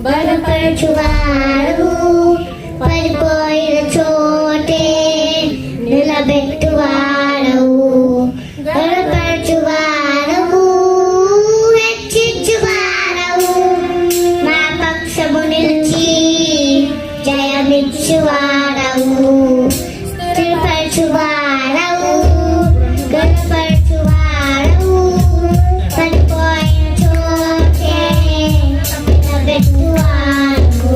బలపరచువారు పడిపోయిన చోటే నిలబెట్టువారు బలపరచువారు హెచ్చించువారు మా పక్షము నిలిచి జయమిచ్చువారు స్థిరపరచువారు గణపరచువారు పడిపోయిన చోటే నిలబెట్టువారు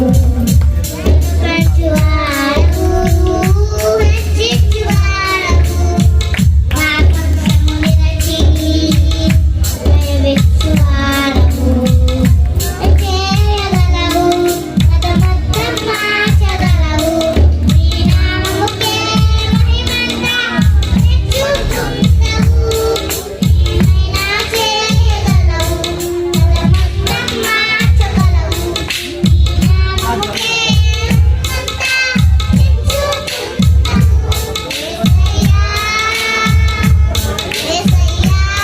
బలపరచువారు హెచ్చించువారు మా పక్షము నిలిచి జయమిచ్చువారు చేయగలవు కథమొత్తం మార్చగలవు నీ నామముకే మహిమంతా తెచ్చుకుంటావు ఏమైనా చేయగలవు కథమొత్తం మార్చగలవు నీ నామముకే మహిమంతా తెచ్చుకుంటావు యేసయ్యా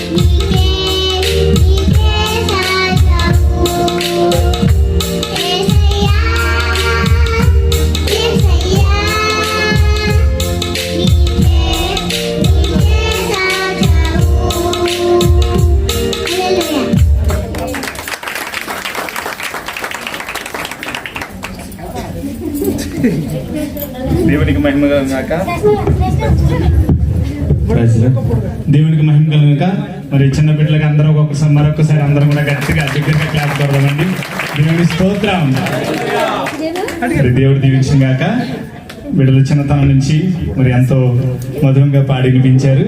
నీకే దేవునికి మహిమ కలుగుగాక. దేవునికి మహిమ కలుగుగాక. మరి చిన్న బిడ్డలకి అందరూ మరొకసారి అందరం కూడా గట్టిగా దగ్గరగా క్లాస్ కొడదామండి. దేవుని స్తోత్రం. దేవుడు దీవించిన గాక. బిడ్డలు చిన్నతనం నుంచి మరి ఎంతో మధురంగా పాడి వినిపించారు.